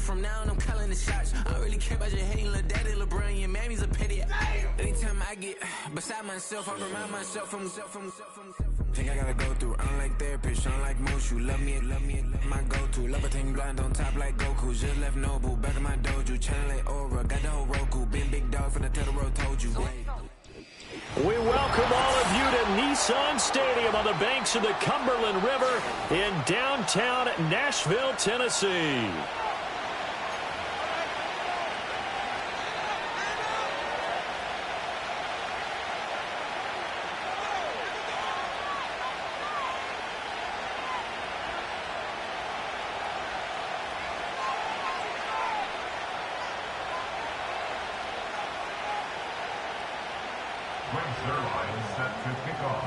from now on, I'm calling the shots. I don't really care about your hating, little daddy, LeBron, your mammy's a petty. Anytime I get beside myself, I remind myself from think I gotta go through. I don't like therapists, I don't like most. You love me, my go-to. Love a thing blind on top like Goku. Just left Noble, back in my dojo. Channel like Aura, got the whole Roku. Been big dog from the Tether Road, told you. We welcome all of you to Nissan Stadium on the banks of the Cumberland River in downtown Nashville, Tennessee. Set to kick off.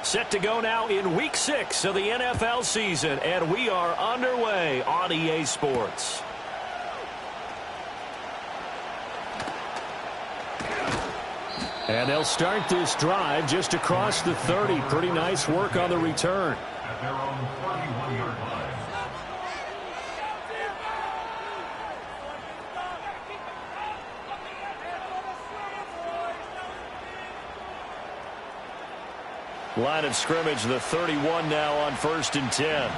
Set to go now in Week 6 of the NFL season, and we are underway on EA Sports. And they'll start this drive just across the 30. Pretty nice work on the return. At their own 41-yard line. Line of scrimmage, the 31 now on 1st and 10.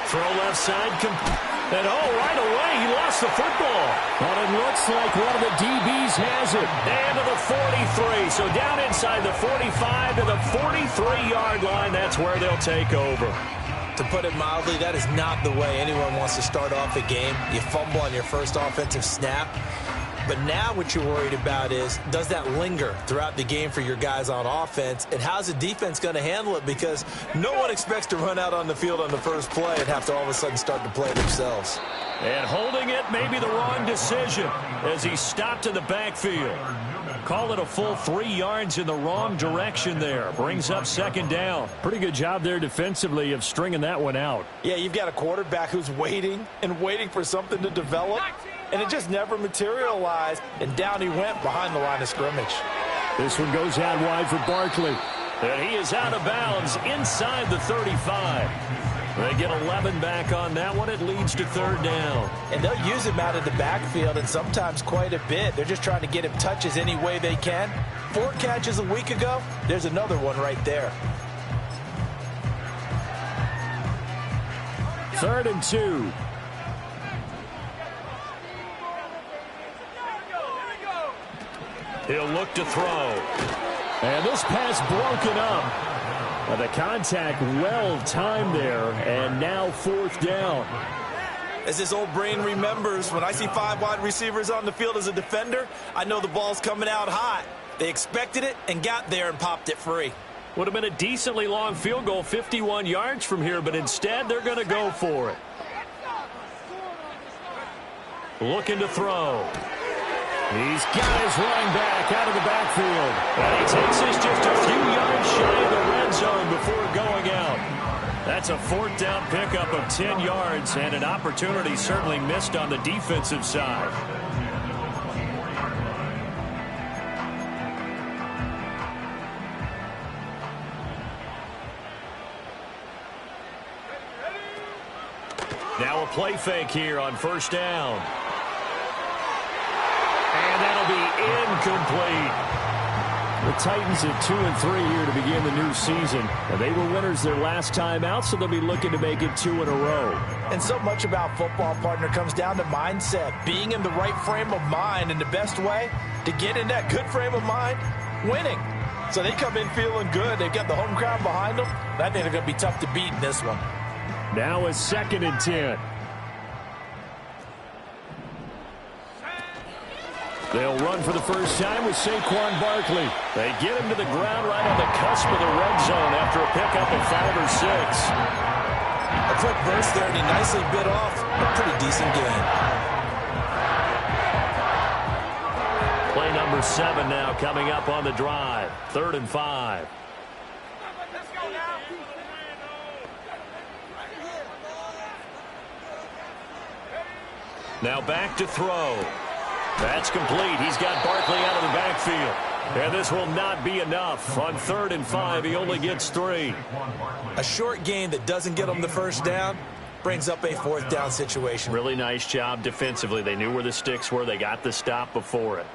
Throw left side, and right away, he lost the football. But it looks like one of the DBs has it. And to the 43, so down inside the 45 to the 43-yard line, that's where they'll take over. To put it mildly, that is not the way anyone wants to start off a game. You fumble on your first offensive snap. But now what you're worried about is, does that linger throughout the game for your guys on offense? And how's the defense going to handle it? Because no one expects to run out on the field on the first play and have to all of a sudden start to play themselves. And holding it may be the wrong decision as he stopped in the backfield. Call it a full 3 yards in the wrong direction there. Brings up 2nd down. Pretty good job there defensively of stringing that one out. Yeah, you've got a quarterback who's waiting and waiting for something to develop. And it just never materialized, and down he went behind the line of scrimmage. This one goes out wide for Barkley. And he is out of bounds inside the 35. They get 11 back on that one. It leads to 3rd down. And they'll use him out of the backfield, and sometimes quite a bit. They're just trying to get him touches any way they can. 4 catches a week ago. There's another one right there. 3rd and 2. He'll look to throw. And this pass broken up. The contact well timed there, and now 4th down. As this old brain remembers, when I see 5 wide receivers on the field as a defender, I know the ball's coming out hot. They expected it and got there and popped it free. Would have been a decently long field goal, 51 yards from here, but instead they're going to go for it. Looking to throw. He's got his running back out of the backfield. And he takes this just a few yards shy of the red zone before going out. That's a 4th down pickup of 10 yards, and an opportunity certainly missed on the defensive side. Now a play fake here on 1st down. And that'll be incomplete. The Titans at 2-3 here to begin the new season. And they were winners their last time out, so they'll be looking to make it 2 in a row. And so much about football, partner, comes down to mindset. Being in the right frame of mind, and the best way to get in that good frame of mind, winning. So they come in feeling good. They've got the home crowd behind them. I think they're going to be tough to beat in this one. Now a 2nd and 10. They'll run for the first time with Saquon Barkley. They get him to the ground right on the cusp of the red zone after a pickup of 5 or 6. A quick burst there, and he nicely bit off a pretty decent gain. and 7 now coming up on the drive. 3rd and 5. Now back to throw. That's complete. He's got Barkley out of the backfield. And this will not be enough. On 3rd and 5, he only gets 3. A short gain that doesn't get him the first down brings up a 4th down situation. Really nice job defensively. They knew where the sticks were. They got the stop before it.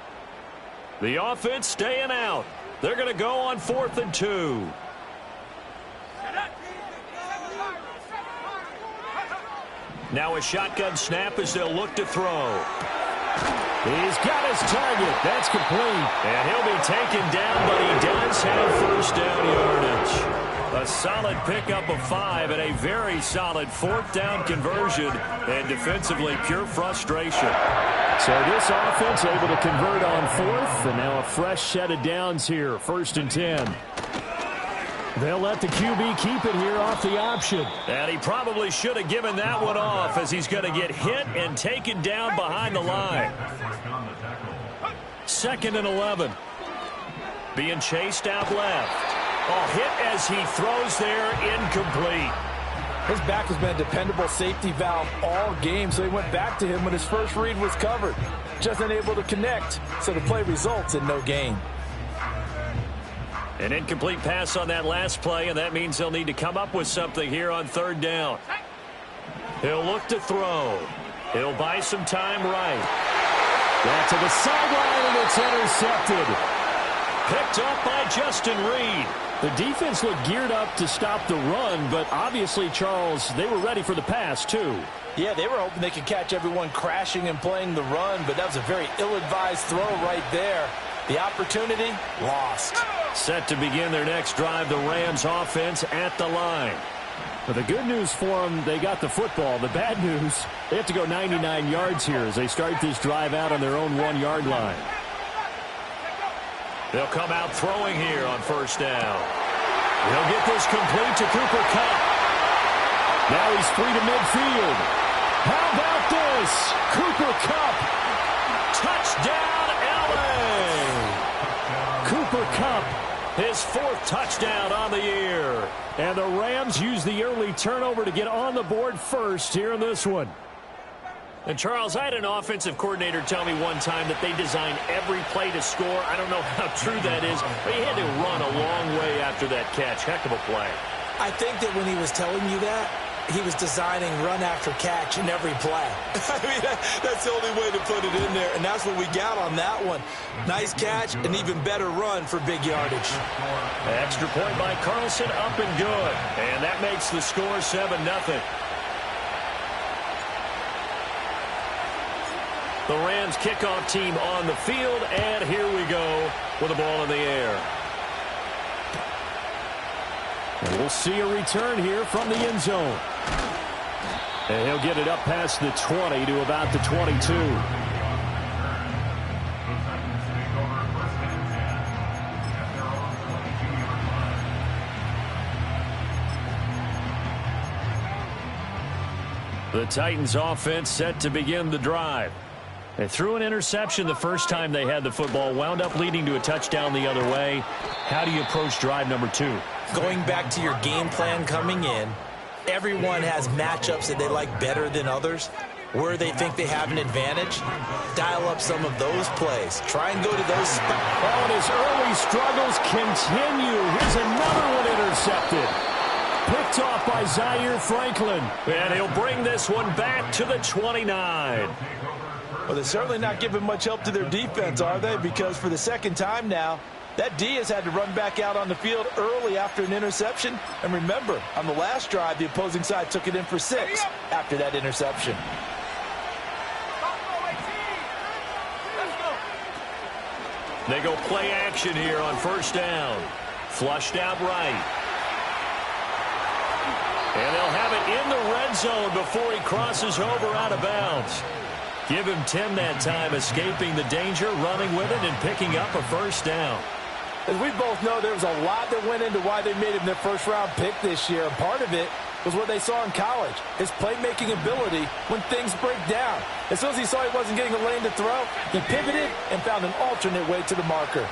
The offense staying out. They're going to go on 4th and 2. Now a shotgun snap as they'll look to throw. He's got his target. That's complete. And he'll be taken down, but he does have first down yardage. A solid pickup of 5 and a very solid 4th down conversion. And defensively, pure frustration. So this offense able to convert on 4th, and now a fresh set of downs here. 1st and 10. They'll let the QB keep it here off the option. And he probably should have given that one off, as he's going to get hit and taken down behind the line. 2nd and 11. Being chased out left. Hit as he throws there, incomplete. His back has been a dependable safety valve all game, so he went back to him when his first read was covered. Just unable to connect, so the play results in no gain. An incomplete pass on that last play, and that means they'll need to come up with something here on 3rd down. He'll look to throw. He'll buy some time right. Back to the sideline, and it's intercepted. Picked up by Justin Reed. The defense looked geared up to stop the run, but obviously, Charles, they were ready for the pass, too. Yeah, they were hoping they could catch everyone crashing and playing the run, but that was a very ill-advised throw right there. The opportunity, lost. Set to begin their next drive, the Rams offense at the line. But the good news for them, they got the football. The bad news, they have to go 99 yards here as they start this drive out on their own 1-yard line. They'll come out throwing here on 1st down. He'll get this complete to Cooper Kupp. Now he's free to midfield. How about this? Cooper Kupp. Touchdown, LA! Cooper Kupp, his 4th touchdown on the year. And the Rams use the early turnover to get on the board first here in this one. And, Charles, I had an offensive coordinator tell me one time that they design every play to score. I don't know how true that is, but he had to run a long way after that catch. Heck of a play. I think that when he was telling you that, he was designing run after catch in every play. I mean, that's the only way to put it in there, and that's what we got on that one. Nice catch, an even better run for big yardage. Extra point by Carlson, up and good. And that makes the score 7-0. The Rams kickoff team on the field, and here we go with the ball in the air. And we'll see a return here from the end zone. And he'll get it up past the 20 to about the 22. The Titans offense set to begin the drive. They threw an interception the first time they had the football, wound up leading to a touchdown the other way. How do you approach drive number 2? Going back to your game plan coming in, everyone has matchups that they like better than others. Where they think they have an advantage, dial up some of those plays. Try and go to those spots. Oh, and his early struggles continue. Here's another one intercepted. Picked off by Zaire Franklin. And he'll bring this one back to the 29. Well, they're certainly not giving much help to their defense, are they? Because for the second time now, that D has had to run back out on the field early after an interception. And remember, on the last drive, the opposing side took it in for 6 after that interception. They go play action here on 1st down. Flushed out right. And they'll have it in the red zone before he crosses over out of bounds. Give him 10 that time, escaping the danger, running with it, and picking up a 1st down. As we both know, there was a lot that went into why they made him their first-round pick this year. And part of it was what they saw in college, his playmaking ability when things break down. As soon as he saw he wasn't getting a lane to throw, he pivoted and found an alternate way to the marker.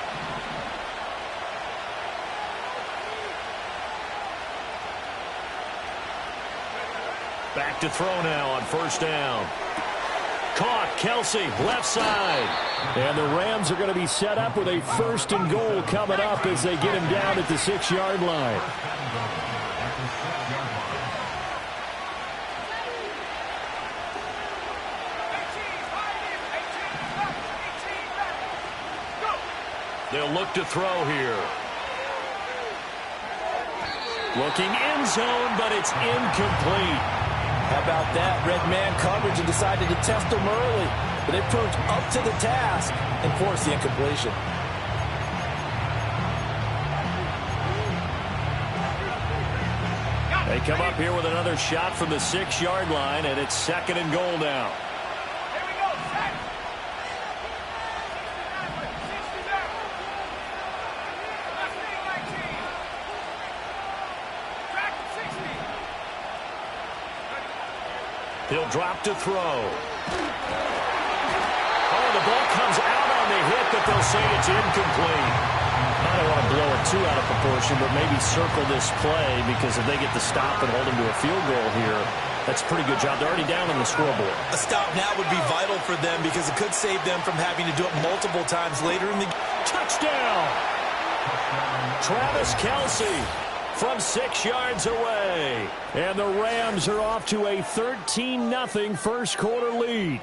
Back to throw now on first down. Caught, Kelsey, left side. And the Rams are going to be set up with a 1st and goal coming up as they get him down at the 6-yard line. They'll look to throw here. Looking end zone, but it's incomplete. How about that? Red man coverage and decided to test them early. But they proved up to the task and forced the incompletion. They come up here with another shot from the 6-yard line, and it's 2nd and goal now. He'll drop to throw. Oh, the ball comes out on the hit, but they'll say it's incomplete. I don't want to blow it too out of proportion, but maybe circle this play because if they get the stop and hold them to a field goal here, that's a pretty good job. They're already down on the scoreboard. A stop now would be vital for them because it could save them from having to do it multiple times later in the game. Touchdown! Travis Kelsey from 6 yards away. And the Rams are off to a 13-0 first quarter lead.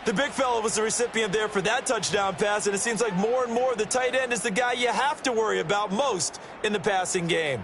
The big fella was the recipient there for that touchdown pass, and it seems like more and more the tight end is the guy you have to worry about most in the passing game.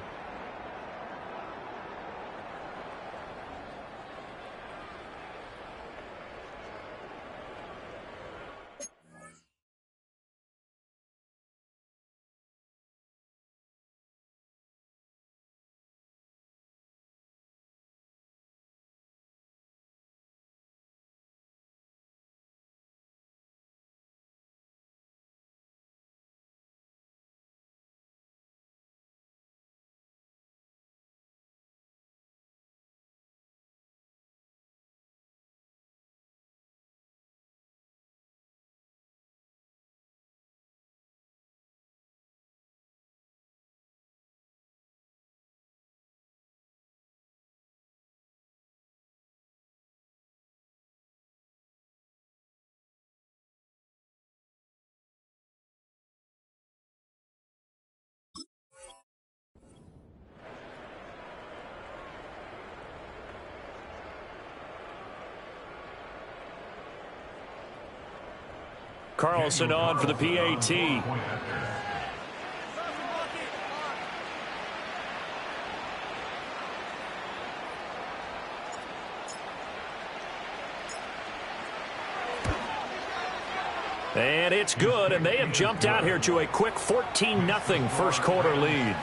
Carlson on for the PAT. And it's good, and they have jumped out here to a quick 14-0 first quarter lead.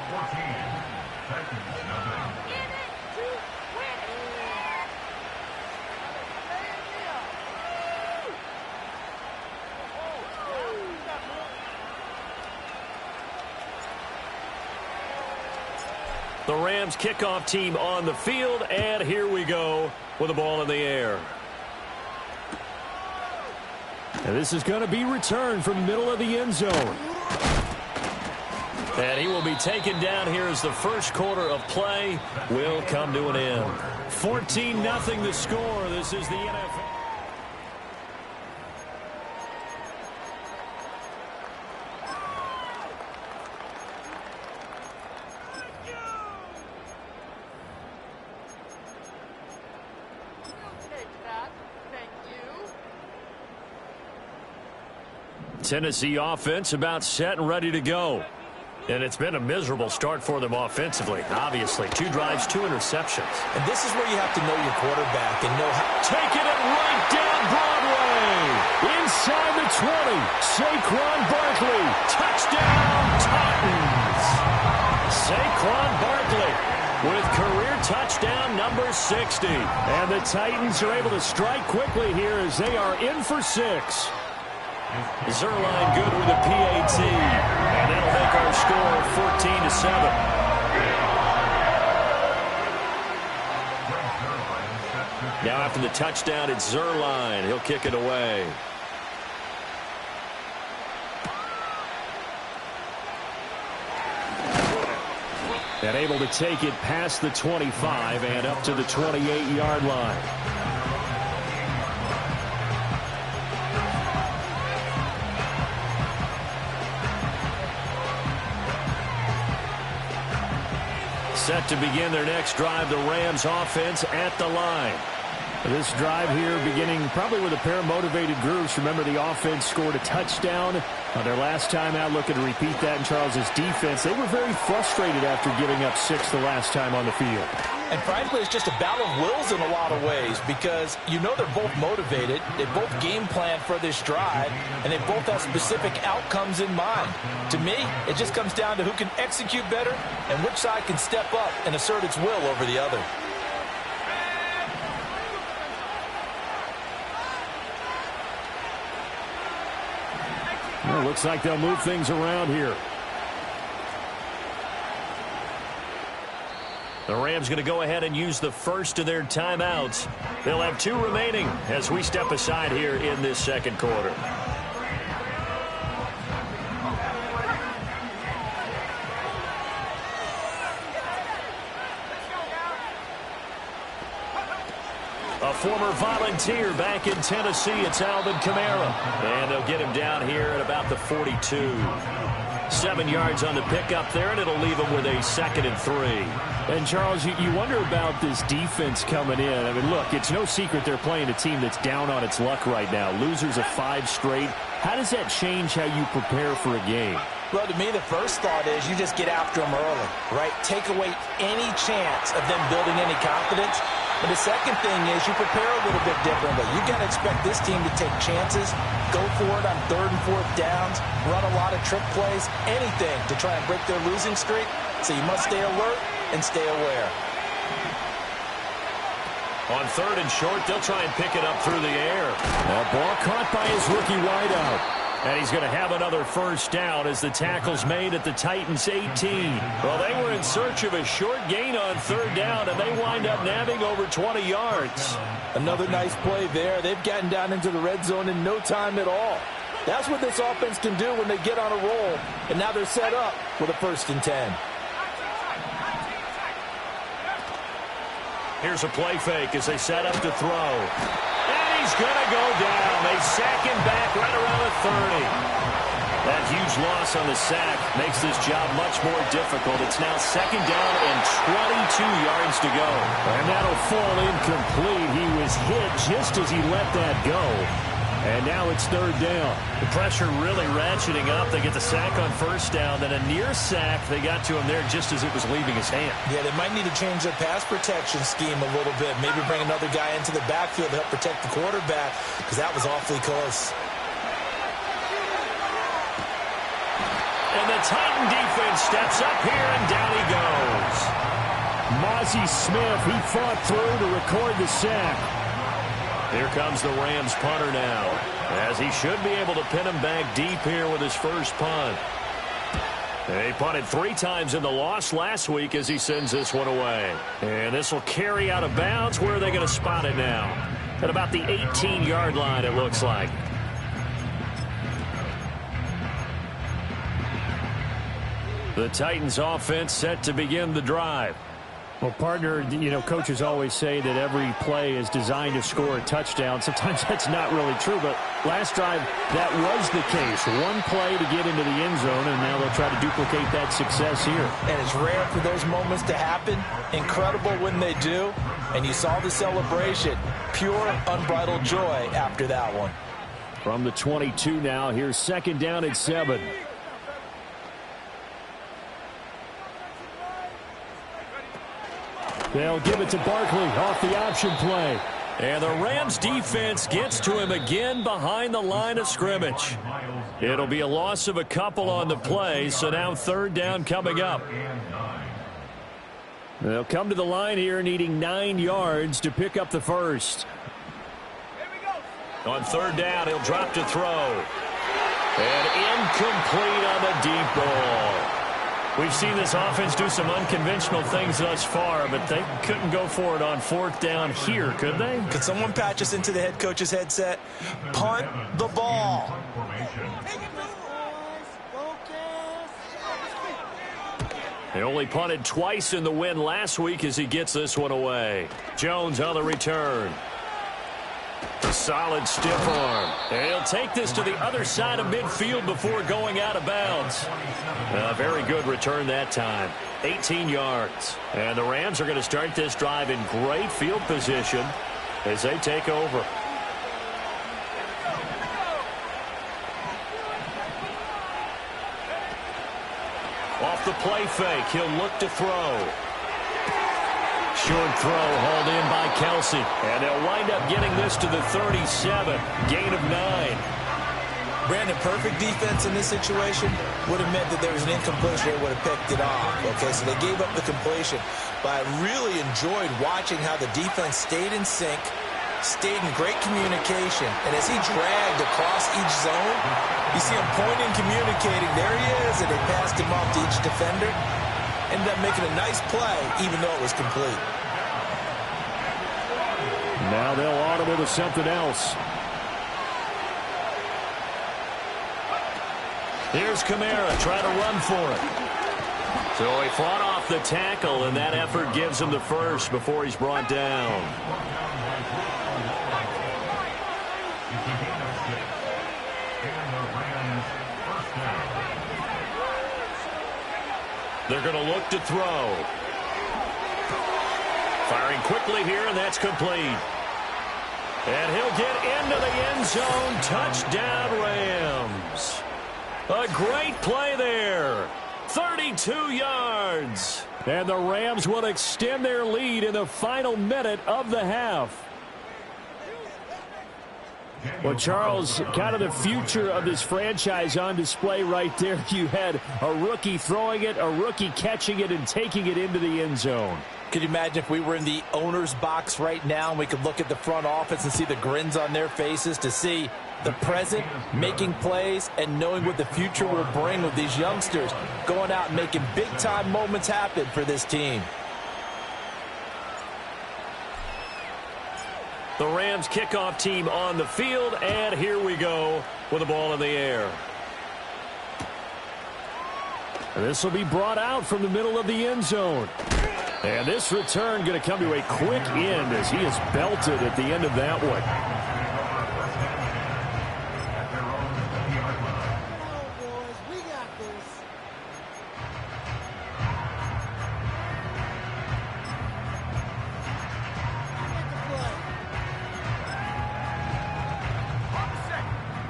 The Rams kickoff team on the field, and here we go with the ball in the air. And this is going to be returned from the middle of the end zone. And he will be taken down here as the first quarter of play will come to an end. 14-0 the score. This is the NFL. Tennessee offense about set and ready to go. And it's been a miserable start for them offensively, obviously. 2 drives, 2 interceptions. And this is where you have to know your quarterback and know how. Taking it right down Broadway. Inside the 20. Saquon Barkley. Touchdown, Titans. Saquon Barkley with career touchdown number 60. And the Titans are able to strike quickly here as they are in for 6. Zerline good with a PAT, and that'll make our score 14-7. Now after the touchdown, it's Zerline. He'll kick it away. And able to take it past the 25 and up to the 28-yard line. Set to begin their next drive, the Rams offense at the line. This drive here beginning probably with a pair of motivated groups. Remember, the offense scored a touchdown on their last time out. Looking to repeat that in Charles's defense. They were very frustrated after giving up 6 the last time on the field. And frankly, it's just a battle of wills in a lot of ways because you know they're both motivated. They both game plan for this drive, and they both have specific outcomes in mind. To me, it just comes down to who can execute better and which side can step up and assert its will over the other. Well, looks like they'll move things around here. The Rams going to go ahead and use the first of their timeouts. They'll have 2 remaining as we step aside here in this second quarter. A former Volunteer back in Tennessee, it's Alvin Kamara. And they'll get him down here at about the 42. 7 yards on the pickup there, and it'll leave him with a 2nd and 3. And, Charles, you wonder about this defense coming in. I mean, look, it's no secret they're playing a team that's down on its luck right now. Losers of 5 straight. How does that change how you prepare for a game? Well, to me, the first thought is you just get after them early, right? Take away any chance of them building any confidence. And the second thing is you prepare a little bit differently. You got to expect this team to take chances, go for it on 3rd and 4th downs, run a lot of trick plays, anything to try and break their losing streak. So you must stay alert and stay aware. On 3rd and short, they'll try and pick it up through the air. A ball caught by his rookie wideout. And he's going to have another first down as the tackle's made at the Titans 18. Well, they were in search of a short gain on 3rd down, and they wind up nabbing over 20 yards. Another nice play there. They've gotten down into the red zone in no time at all. That's what this offense can do when they get on a roll. And now they're set up with a 1st and 10. Here's a play fake as they set up to throw. And he's going to go down. They sack him back right around the 30. That huge loss on the sack makes this job much more difficult. It's now 2nd down and 22 yards to go. And that'll fall incomplete. He was hit just as he let that go. And now it's 3rd down. The pressure really ratcheting up. They get the sack on 1st down. Then a near sack. They got to him there just as it was leaving his hand. Yeah, they might need to change their pass protection scheme a little bit. Maybe bring another guy into the backfield to help protect the quarterback because that was awfully close. And the Titan defense steps up here, and down he goes. Mozzie Smith, he fought through to record the sack. Here comes the Rams punter now, as he should be able to pin him back deep here with his first punt. They punted 3 times in the loss last week as he sends this one away. And this will carry out of bounds. Where are they going to spot it now? At about the 18-yard line, it looks like. The Titans offense set to begin the drive. Well, partner, you know, coaches always say that every play is designed to score a touchdown. Sometimes that's not really true, but last drive, that was the case. One play to get into the end zone, and now they'll try to duplicate that success here. And it's rare for those moments to happen. Incredible when they do. And you saw the celebration. Pure, unbridled joy after that one. From the 22 now, here's 2nd down and 7. They'll give it to Barkley off the option play. And the Rams defense gets to him again behind the line of scrimmage. It'll be a loss of a couple on the play, so now 3rd down coming up. They'll come to the line here needing 9 yards to pick up the first. On 3rd down, he'll drop to throw. And incomplete on the deep ball. We've seen this offense do some unconventional things thus far, but they couldn't go for it on fourth down here, could they? Could someone patch us into the head coach's headset? Punt the ball. They only punted twice in the win last week as he gets this one away. Jones on the return. A solid stiff arm. And he'll take this to the other side of midfield before going out of bounds. A very good return that time. 18 yards. And the Rams are going to start this drive in great field position as they take over. Off the play fake, he'll look to throw. Short throw hauled in by Kelsey. And they'll wind up getting this to the 37. Gain of 9. Brandon, perfect defense in this situation would have meant that there was an incompletion. They would have picked it off. Okay, so they gave up the completion. But I really enjoyed watching how the defense stayed in sync, stayed in great communication. And as he dragged across each zone, you see him pointing, communicating. There he is, and they passed him off to each defender. Ended up making a nice play, even though it was complete. Now they'll audible to something else. Here's Kamara trying to run for it. So he fought off the tackle, and that effort gives him the first before he's brought down. They're going to look to throw. Firing quickly here, and that's complete. And he'll get into the end zone. Touchdown, Rams. A great play there. 32 yards. And the Rams will extend their lead in the final minute of the half. Well, Charles, kind of the future of this franchise on display right there. You had a rookie throwing it, a rookie catching it, and taking it into the end zone. Could you imagine if we were in the owner's box right now and we could look at the front office and see the grins on their faces, to see the present making plays and knowing what the future will bring with these youngsters going out and making big-time moments happen for this team. The Rams kickoff team on the field, and here we go with the ball in the air. This will be brought out from the middle of the end zone. And this return going to come to a quick end as he is belted at the end of that one.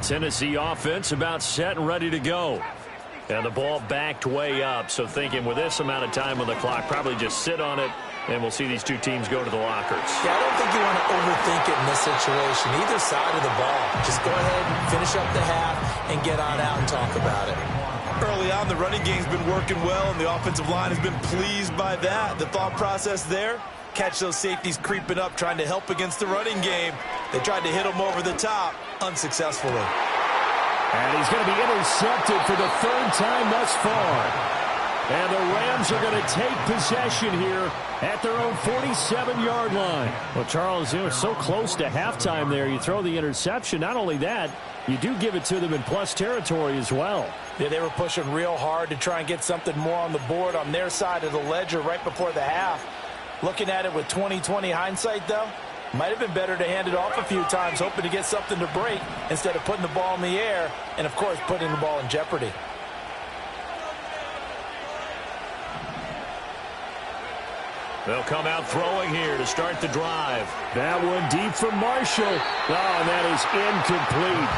Tennessee offense about set and ready to go. And the ball backed way up, so thinking with this amount of time on the clock, probably just sit on it, and we'll see these two teams go to the lockers. Yeah, I don't think you want to overthink it in this situation. Either side of the ball. Just go ahead and finish up the half and get on out and talk about it. Early on, the running game's been working well, and the offensive line has been pleased by that. The thought process there, catch those safeties creeping up, trying to help against the running game. They tried to hit them over the top, unsuccessfully. And he's going to be intercepted for the third time thus far. And the Rams are going to take possession here at their own 47-yard line. Well, Charles, you know, so close to halftime there. You throw the interception. Not only that, you do give it to them in plus territory as well. Yeah, they were pushing real hard to try and get something more on the board on their side of the ledger right before the half. Looking at it with 20/20 hindsight, though, might have been better to hand it off a few times, hoping to get something to break instead of putting the ball in the air and, of course, putting the ball in jeopardy. They'll come out throwing here to start the drive. That one deep from Marshall. Oh, and that is incomplete.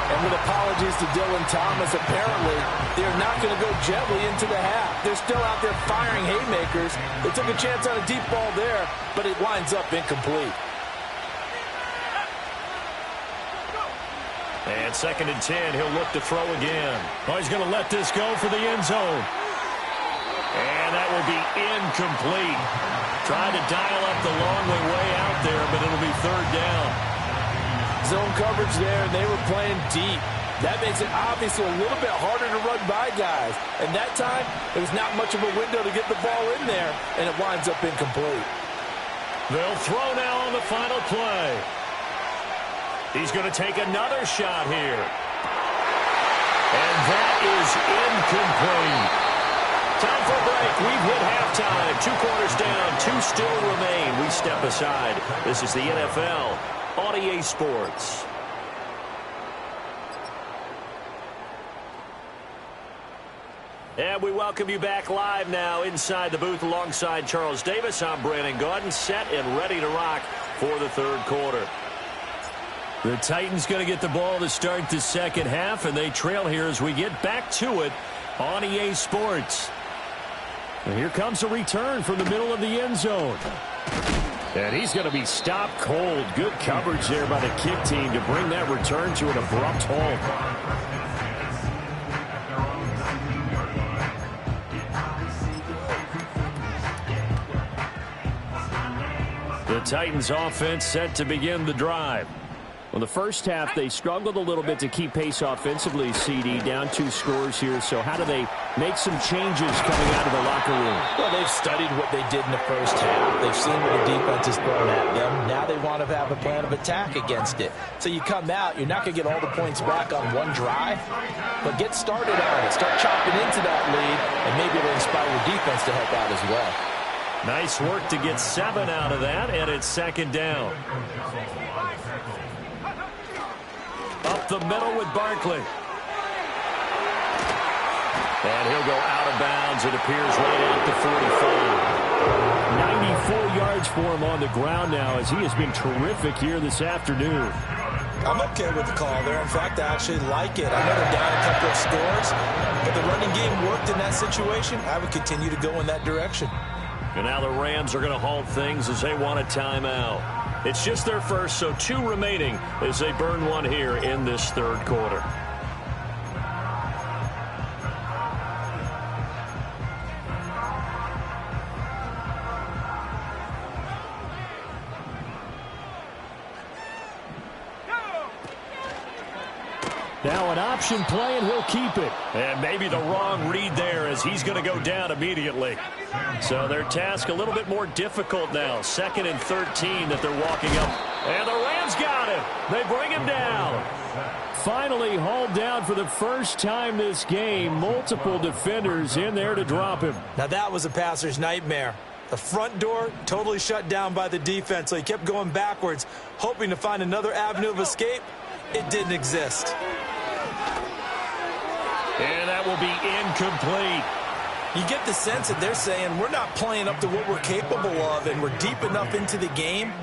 And with apologies to Dylan Thomas, apparently they're not going to go gently into the half. They're still out there firing haymakers. They took a chance on a deep ball there, but it winds up incomplete. And 2nd and 10, he'll look to throw again. Oh, he's going to let this go for the end zone. And that will be incomplete. Tried to dial up the long way out there, but it'll be 3rd down. Zone coverage there, and they were playing deep. That makes it obviously a little bit harder to run by guys. And that time, it was not much of a window to get the ball in there, and it winds up incomplete. They'll throw now on the final play. He's going to take another shot here. And that is incomplete. Time for a break. We've hit halftime. 2 quarters down. 2 still remain. We step aside. This is the NFL on EA Sports. And we welcome you back live now inside the booth alongside Charles Davis. I'm Brandon Gaudin, set and ready to rock for the third quarter. The Titans going to get the ball to start the second half, and they trail here as we get back to it on EA Sports. And here comes a return from the middle of the end zone. And he's going to be stopped cold. Good coverage there by the kick team to bring that return to an abrupt halt. The Titans offense set to begin the drive. Well, the first half, they struggled a little bit to keep pace offensively, CD, down 2 scores here. So how do they make some changes coming out of the locker room? Well, they've studied what they did in the first half. They've seen what the defense has thrown at them. Now they want to have a plan of attack against it. So you come out, you're not going to get all the points back on one drive, but get started on it. Start chopping into that lead, and maybe it'll inspire your defense to help out as well. Nice work to get 7 out of that, and it's second down. Up the middle with Barkley. And he'll go out of bounds. It appears right at the 45. 94 yards for him on the ground now as he has been terrific here this afternoon. I'm okay with the call there. In fact, I actually like it. I know they're down a couple of scores, but the running game worked in that situation. I would continue to go in that direction. And now the Rams are going to halt things as they want a timeout. It's just their first, so 2 remaining as they burn 1 here in this third quarter. Now an option play, and he'll keep it. And maybe the wrong read there as he's going to go down immediately. So their task a little bit more difficult now. 2nd and 13 that they're walking up. And the Rams got him. They bring him down. Finally hauled down for the first time this game. Multiple defenders in there to drop him. Now that was a passer's nightmare. The front door totally shut down by the defense, so he kept going backwards, hoping to find another avenue of escape. It didn't exist. And that will be incomplete. You get the sense that they're saying we're not playing up to what we're capable of, and we're deep enough into the game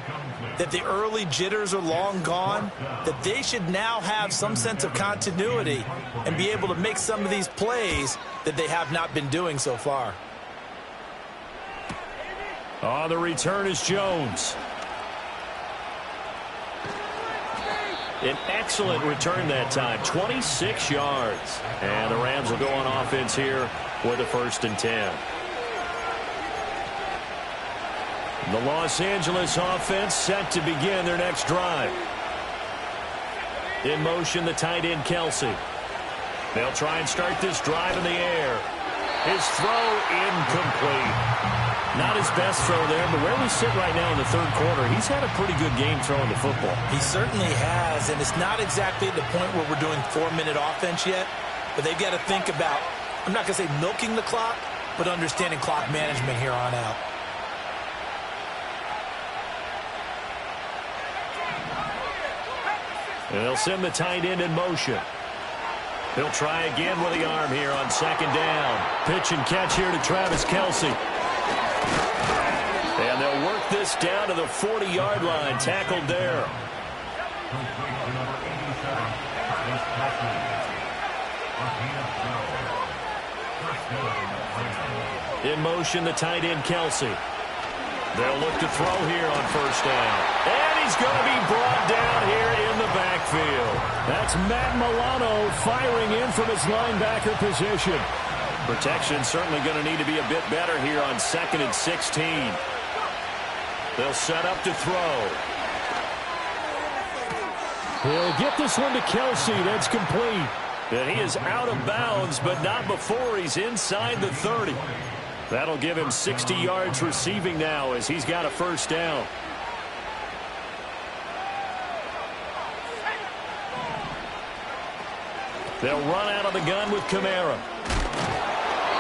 that the early jitters are long gone, that they should now have some sense of continuity and be able to make some of these plays that they have not been doing so far. On the return is Jones. An excellent return that time, 26 yards. And the Rams will go on offense here with a 1st and 10. The Los Angeles offense set to begin their next drive. In motion, the tight end, Kelsey. They'll try and start this drive in the air. His throw incomplete. Not his best throw there, but where we sit right now in the third quarter, he's had a pretty good game throwing the football. He certainly has, and it's not exactly at the point where we're doing 4-minute offense yet, but they've got to think about, I'm not going to say milking the clock, but understanding clock management here on out. And they'll send the tight end in motion. He'll try again with the arm here on 2nd down. Pitch and catch here to Travis Kelce. And they'll work this down to the 40-yard line. Tackled there. In motion, the tight end, Kelce. They'll look to throw here on 1st down. And he's going to be brought down here in the backfield. That's Matt Milano firing in from his linebacker position. Protection certainly going to need to be a bit better here on 2nd and 16. They'll set up to throw. He'll get this one to Kelsey. That's complete. And he is out of bounds, but not before he's inside the 30. That'll give him 60 yards receiving now as he's got a first down. They'll run out of the gun with Kamara.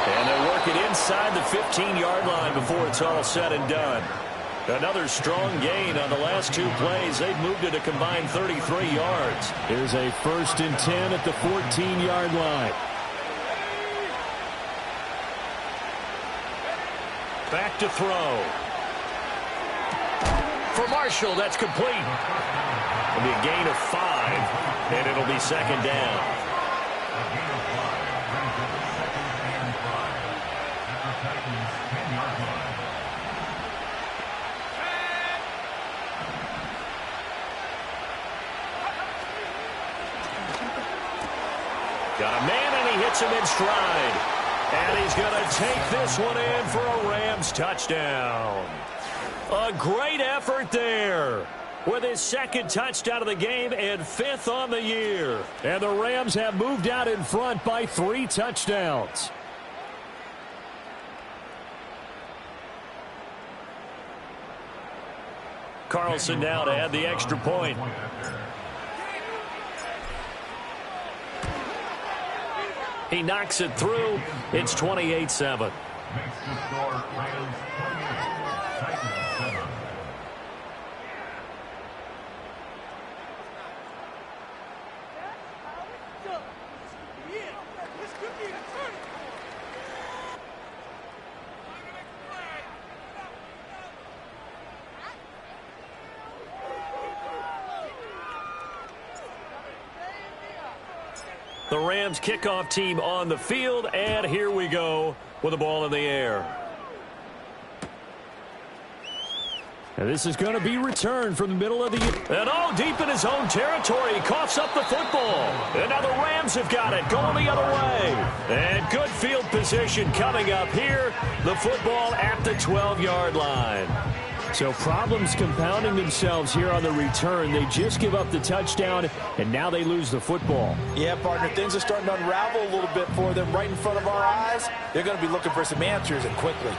And they'll work it inside the 15-yard line before it's all said and done. Another strong gain on the last two plays. They've moved it a combined 33 yards. Here's a 1st and 10 at the 14-yard line. Back to throw. For Marshall, that's complete. It'll be a gain of 5, and it'll be 2nd down. Got a man, and he hits him in stride. And he's going to take this one in for a Rams touchdown. A great effort there with his 2nd touchdown of the game and 5th on the year. And the Rams have moved out in front by 3 touchdowns. Carlson now to add the extra point. He knocks it through. It's 28-7. Makes the score Rams 28, Titans 7. The Rams kickoff team on the field, and here we go with the ball in the air. And this is going to be returned from the middle of the... And all deep in his own territory, he coughs up the football. And now the Rams have got it, going the other way. And good field position coming up here. The football at the 12-yard line. So problems compounding themselves here on the return. They just give up the touchdown, and now they lose the football. Yeah, partner, things are starting to unravel a little bit for them right in front of our eyes. They're going to be looking for some answers, and quickly.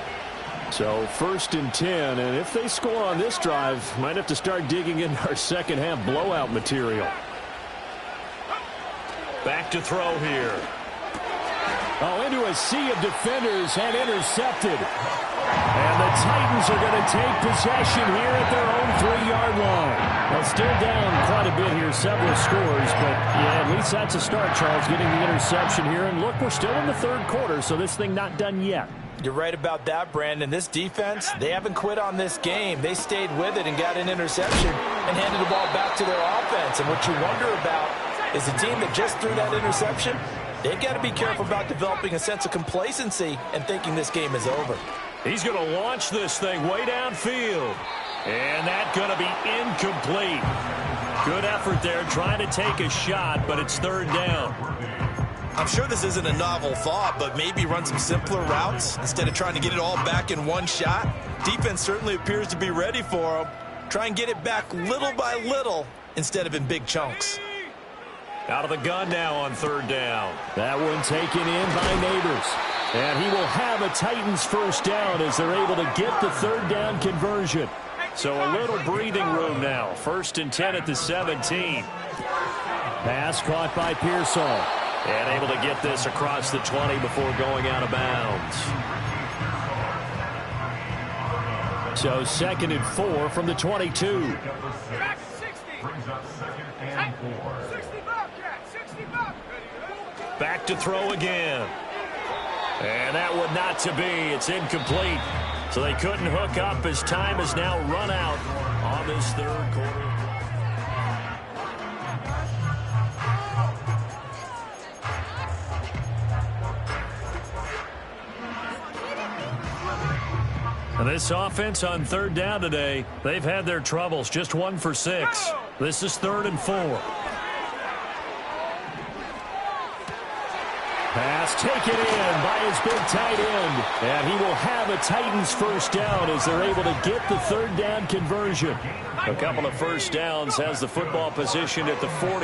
So 1st and 10, and if they score on this drive, might have to start digging into our second-half blowout material. Back to throw here. Oh, into a sea of defenders and intercepted. And the Titans are going to take possession here at their own 3-yard line. Well, still down quite a bit here, several scores, but yeah, at least that's a start, Charles, getting the interception here. And look, we're still in the 3rd quarter, so this thing not done yet. You're right about that, Brandon. This defense, they haven't quit on this game. They stayed with it and got an interception and handed the ball back to their offense. And what you wonder about is a team that just threw that interception, they've got to be careful about developing a sense of complacency and thinking this game is over. He's going to launch this thing way downfield. And that's going to be incomplete. Good effort there trying to take a shot, but it's 3rd down. I'm sure this isn't a novel thought, but maybe run some simpler routes instead of trying to get it all back in one shot. Defense certainly appears to be ready for them. Try and get it back little by little instead of in big chunks. Out of the gun now on 3rd down. That one taken in by Neighbors. And he will have a Titans first down as they're able to get the 3rd down conversion. So a little breathing room now. 1st and 10 at the 17. Pass caught by Pearsall. And able to get this across the 20 before going out of bounds. So 2nd and 4 from the 22. Brings up 2nd and 4. Back to throw again. And that one not to be. It's incomplete. So they couldn't hook up as time has now run out on this 3rd quarter. And this offense on 3rd down today, they've had their troubles. Just 1 for 6. This is 3rd and 4. Pass taken in by his big tight end. And he will have a Titans first down as they're able to get the 3rd down conversion. A couple of first downs, has the football positioned at the 43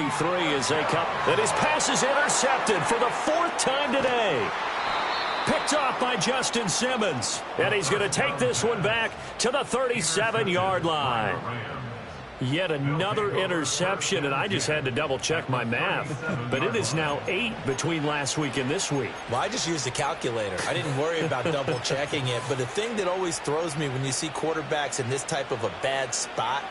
as they come. And his pass is intercepted for the fourth time today. Picked off by Justin Simmons. And he's going to take this one back to the 37-yard line. Yet another interception, and I just had to double-check my math. But it is now 8 between last week and this week. Well, I just used a calculator. I didn't worry about double-checking it. But the thing that always throws me when you see quarterbacks in this type of a bad spot,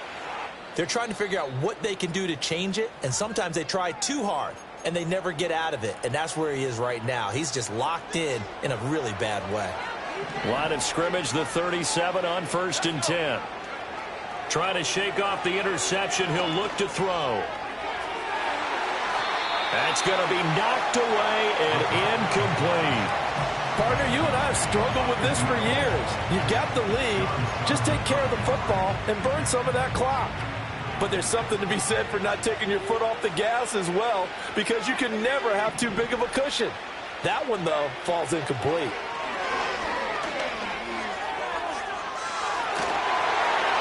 they're trying to figure out what they can do to change it, and sometimes they try too hard, and they never get out of it. And that's where he is right now. He's just locked in a really bad way. Line of scrimmage, the 37 on 1st and 10. Trying to shake off the interception. He'll look to throw. That's going to be knocked away and incomplete. Partner, you and I have struggled with this for years. You've got the lead. Just take care of the football and burn some of that clock. But there's something to be said for not taking your foot off the gas as well, because you can never have too big of a cushion. That one, though, falls incomplete.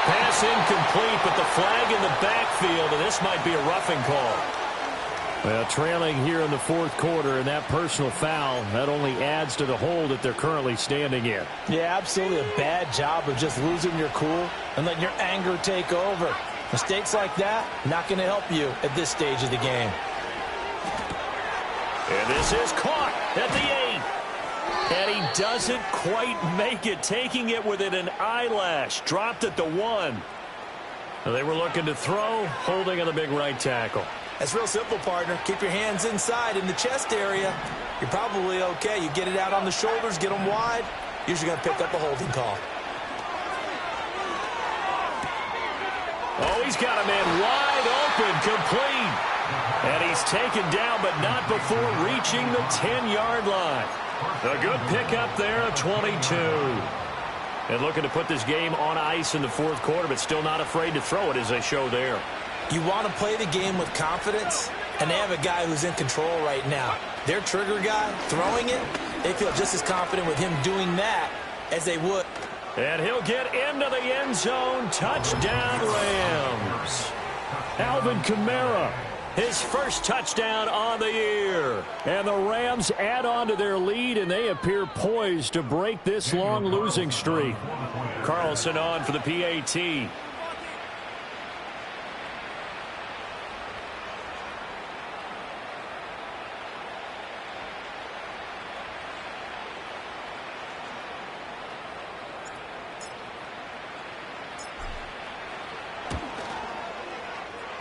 Pass incomplete, but the flag in the backfield, and this might be a roughing call. Well, trailing here in the fourth quarter, and that personal foul, that only adds to the hole that they're currently standing in. Yeah, absolutely a bad job of just losing your cool and letting your anger take over. Mistakes like that, not going to help you at this stage of the game. And this is caught at the 8. And he doesn't quite make it, taking it within an eyelash. Dropped at the 1. They were looking to throw, holding on the big right tackle. That's real simple, partner. Keep your hands inside in the chest area. You're probably okay. You get it out on the shoulders, get them wide. Usually going to pick up a holding call. Oh, he's got a man wide open, complete. And he's taken down, but not before reaching the 10-yard line. A good pickup there of 22. And looking to put this game on ice in the fourth quarter, but still not afraid to throw it as they show there. You want to play the game with confidence, and they have a guy who's in control right now. Their trigger guy throwing it, they feel just as confident with him doing that as they would. And he'll get into the end zone. Touchdown, Rams. Alvin Kamara, his first touchdown on the year. And the Rams add on to their lead, and they appear poised to break this long losing streak. Carlson on for the PAT.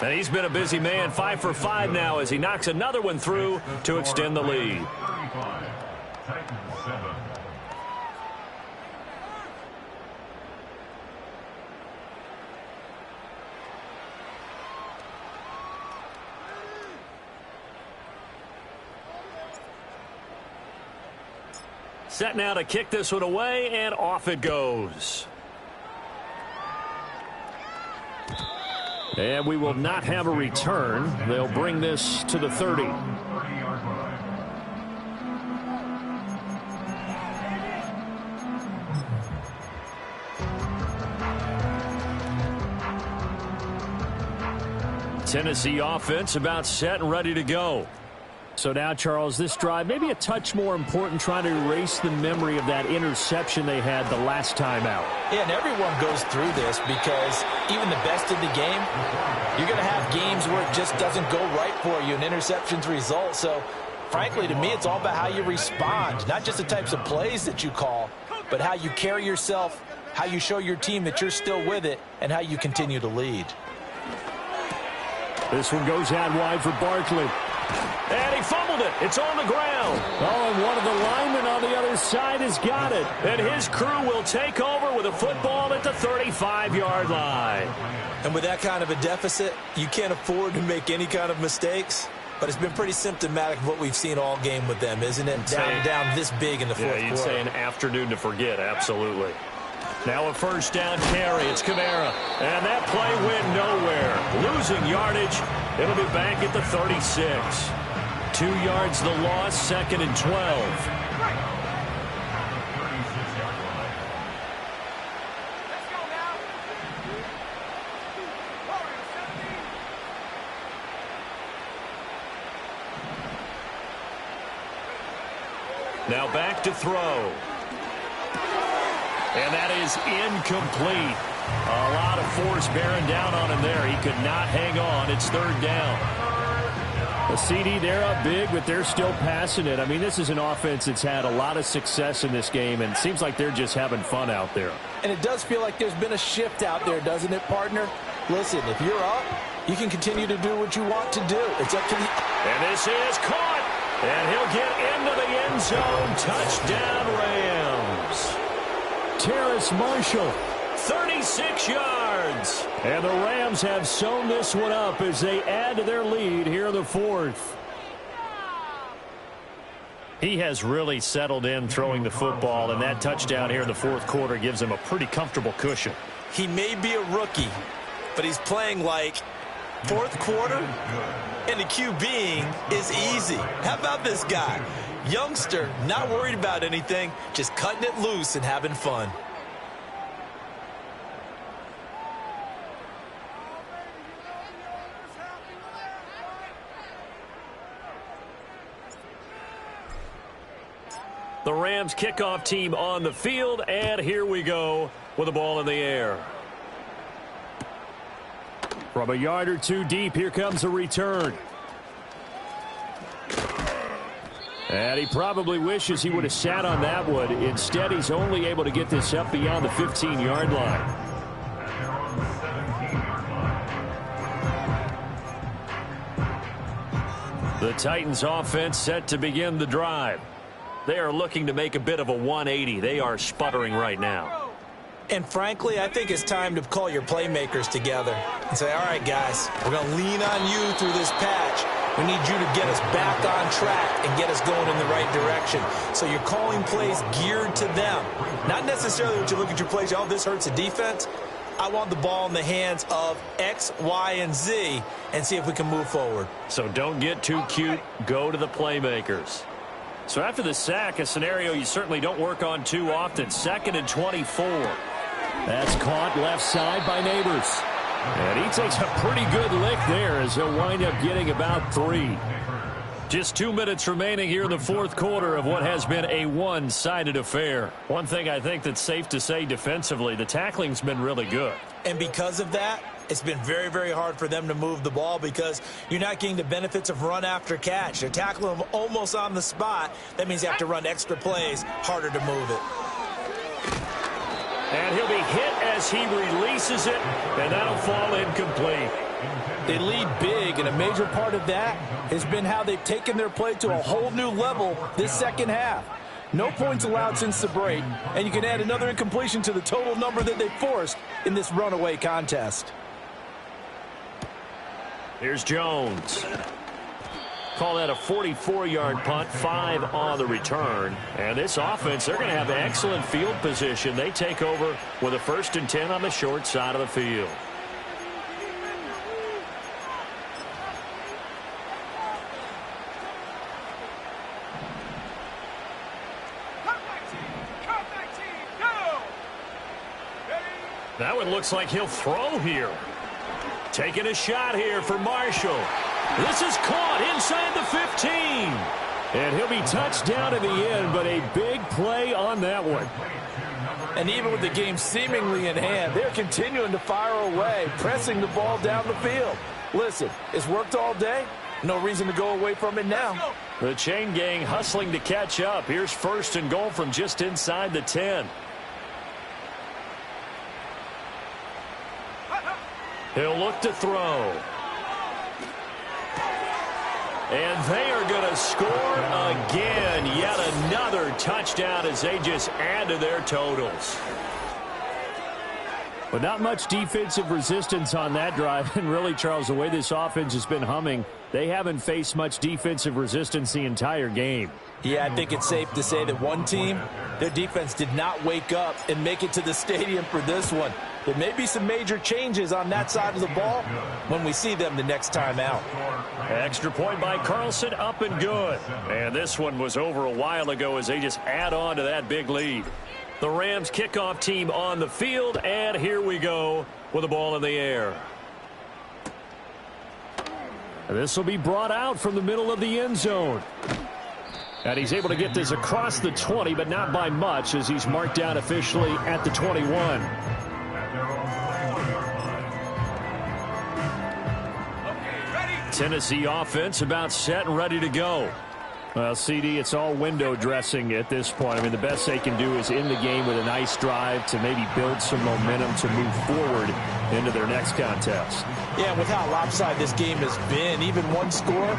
And he's been a busy man, 5 for 5 now as he knocks another one through to extend the lead. 35, Titans 7. Set now to kick this one away, and off it goes. And we will not have a return. They'll bring this to the 30. 30-yard line. Tennessee offense about set and ready to go. So now, Charles, this drive maybe a touch more important, trying to erase the memory of that interception they had the last time out. Yeah, and everyone goes through this because even the best in the game, you're going to have games where it just doesn't go right for you, and interceptions result. So, frankly, to me, it's all about how you respond, not just the types of plays that you call, but how you carry yourself, how you show your team that you're still with it, and how you continue to lead. This one goes out wide for Barkley. And he fumbled it. It's on the ground. Oh, and one of the linemen on the other side has got it. And his crew will take over with a football at the 35-yard line. And with that kind of a deficit, you can't afford to make any kind of mistakes. But it's been pretty symptomatic of what we've seen all game with them, isn't it? Down this big in the fourth quarter. Yeah, you'd say an afternoon to forget, absolutely. Now a first down carry. It's Kamara. And that play went nowhere. Losing yardage. It'll be back at the 36. 2 yards the loss, 2nd and 12. Now back to throw. And that is incomplete. A lot of force bearing down on him there. He could not hang on. It's third down. The CD, they're up big, but they're still passing it. I mean, this is an offense that's had a lot of success in this game, and it seems like they're just having fun out there. And it does feel like there's been a shift out there, doesn't it, partner? Listen, if you're up, you can continue to do what you want to do. It's up to the... And this is caught. And he'll get into the end zone. Touchdown, Rams. Terrace Marshall. 36 yards. And the Rams have sewn this one up as they add to their lead here in the fourth. He has really settled in throwing the football, and that touchdown here in the fourth quarter gives him a pretty comfortable cushion. He may be a rookie, but he's playing like fourth quarter, and the QBing is easy. How about this guy? Youngster, not worried about anything, just cutting it loose and having fun. The Rams kickoff team on the field, and here we go with the ball in the air. From a yard or two deep, here comes a return. And he probably wishes he would have sat on that one. Instead, he's only able to get this up beyond the 15-yard line. The Titans offense set to begin the drive. They are looking to make a bit of a 180. They are sputtering right now. And frankly, I think it's time to call your playmakers together and say, all right, guys, we're going to lean on you through this patch. We need you to get us back on track and get us going in the right direction. So you're calling plays geared to them. Not necessarily what you look at your plays, oh, this hurts the defense. I want the ball in the hands of X, Y, and Z and see if we can move forward. So don't get too cute. Go to the playmakers. So after the sack, a scenario you certainly don't work on too often. 2nd and 24. That's caught left side by Neighbors. And he takes a pretty good lick there as he'll wind up getting about 3. Just 2 minutes remaining here in the fourth quarter of what has been a one-sided affair. One thing I think that's safe to say defensively, the tackling's been really good. And because of that, it's been very, very hard for them to move the ball because you're not getting the benefits of run after catch. They're tackling them almost on the spot. That means you have to run extra plays, harder to move it. And he'll be hit as he releases it, and that'll fall incomplete. They lead big, and a major part of that has been how they've taken their play to a whole new level this second half. No points allowed since the break, and you can add another incompletion to the total number that they forced in this runaway contest. Here's Jones. Call that a 44-yard punt, 5 on the return. And this offense, they're going to have excellent field position. They take over with a 1st and 10 on the short side of the field. That one looks like he'll throw here. Taking a shot here for Marshall. This is caught inside the 15. And he'll be touched down in the end, but a big play on that one. And even with the game seemingly in hand, they're continuing to fire away, pressing the ball down the field. Listen, it's worked all day. No reason to go away from it now. The chain gang hustling to catch up. Here's 1st and goal from just inside the 10. He'll look to throw. And they are going to score again. Yet another touchdown as they just add to their totals. But not much defensive resistance on that drive. And really, Charles, the way this offense has been humming, they haven't faced much defensive resistance the entire game. Yeah, I think it's safe to say that one team, their defense did not wake up and make it to the stadium for this one. There may be some major changes on that side of the ball when we see them the next time out. Extra point by Carlson, up and good. And this one was over a while ago as they just add on to that big lead. The Rams kickoff team on the field, and here we go with the ball in the air. This will be brought out from the middle of the end zone. And he's able to get this across the 20, but not by much, as he's marked down officially at the 21. Tennessee offense about set and ready to go. Well, CD, it's all window dressing at this point. I mean, the best they can do is end the game with a nice drive to maybe build some momentum to move forward into their next contest. Yeah, with how lopsided this game has been, even one score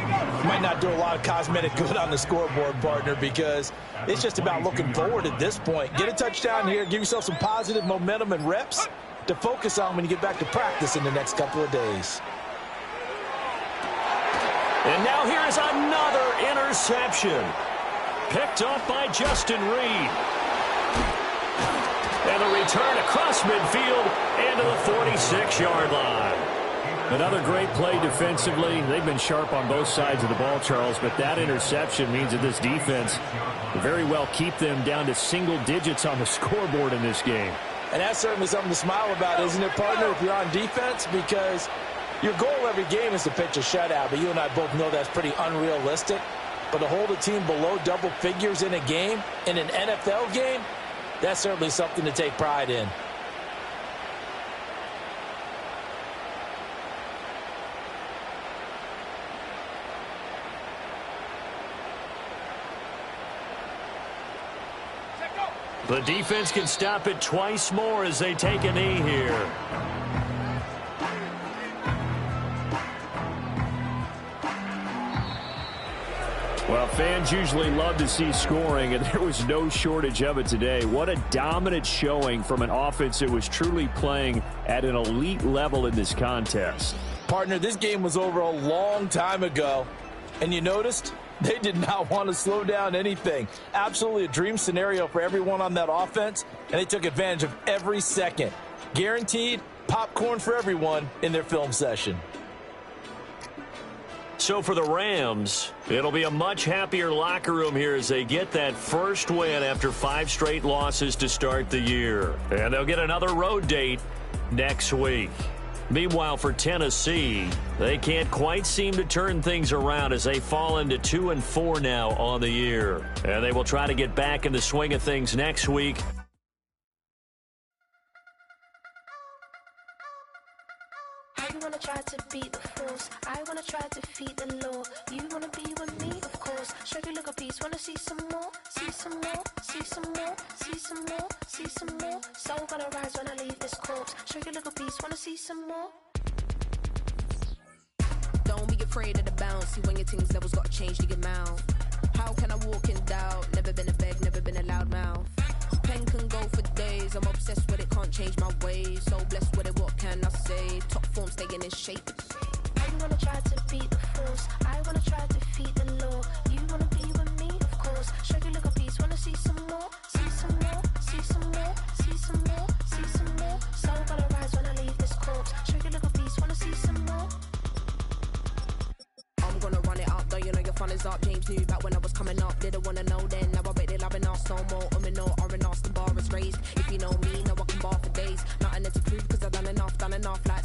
might not do a lot of cosmetic good on the scoreboard, partner, because it's just about looking forward at this point. Get a touchdown here, give yourself some positive momentum and reps to focus on when you get back to practice in the next couple of days. And now here's another interception. Picked off by Justin Reed. And the return across midfield and to the 46-yard line. Another great play defensively. They've been sharp on both sides of the ball, Charles, but that interception means that this defense will very well keep them down to single digits on the scoreboard in this game. And that's certainly something to smile about, isn't it, partner, if you're on defense? Because your goal every game is to pitch a shutout, but you and I both know that's pretty unrealistic. But to hold a team below double figures in a game, in an NFL game, that's certainly something to take pride in. The defense can stop it twice more as they take a knee here. Well, fans usually love to see scoring, and there was no shortage of it today. What a dominant showing from an offense that was truly playing at an elite level in this contest. Partner, this game was over a long time ago, and you noticed they did not want to slow down anything. Absolutely a dream scenario for everyone on that offense, and they took advantage of every second. Guaranteed popcorn for everyone in their film session. So for the Rams, it'll be a much happier locker room here as they get that first win after 5 straight losses to start the year. And they'll get another road date next week. Meanwhile, for Tennessee, they can't quite seem to turn things around as they fall into 2-4 now on the year. And they will try to get back in the swing of things next week. I wanna try to beat the force. I wanna try to defeat the law. You wanna be with me, of course. Show you look a piece. Wanna see some more? See some more? See some more? See some more? See some more? Soul gonna rise when I leave this corpse. Show you look a piece. Wanna see some more? Don't be afraid of the bounce. See when your things levels gotta change to get mouth. How can I walk in doubt? Never been a beg, never been a loud mouth. Pen can go for days. I'm obsessed with it, can't change my ways. So blessed with it, what can I say? Top form staying in shape. I wanna try to beat the force. I wanna try to defeat the law. You wanna be with me, of course. Show you look a piece. Wanna see some more? See some more? See some more? See some more? See some more? Soul gonna rise when I leave this corpse. Show you look a piece. Wanna see some more? I'm gonna run it up, though you know your fun is up. James knew back when I was coming up, didn't wanna know then. Now I bet they loving us no more. No R&R, the bar is raised. If you know me, know I can bar for days. Nothing to prove, cause I've done enough like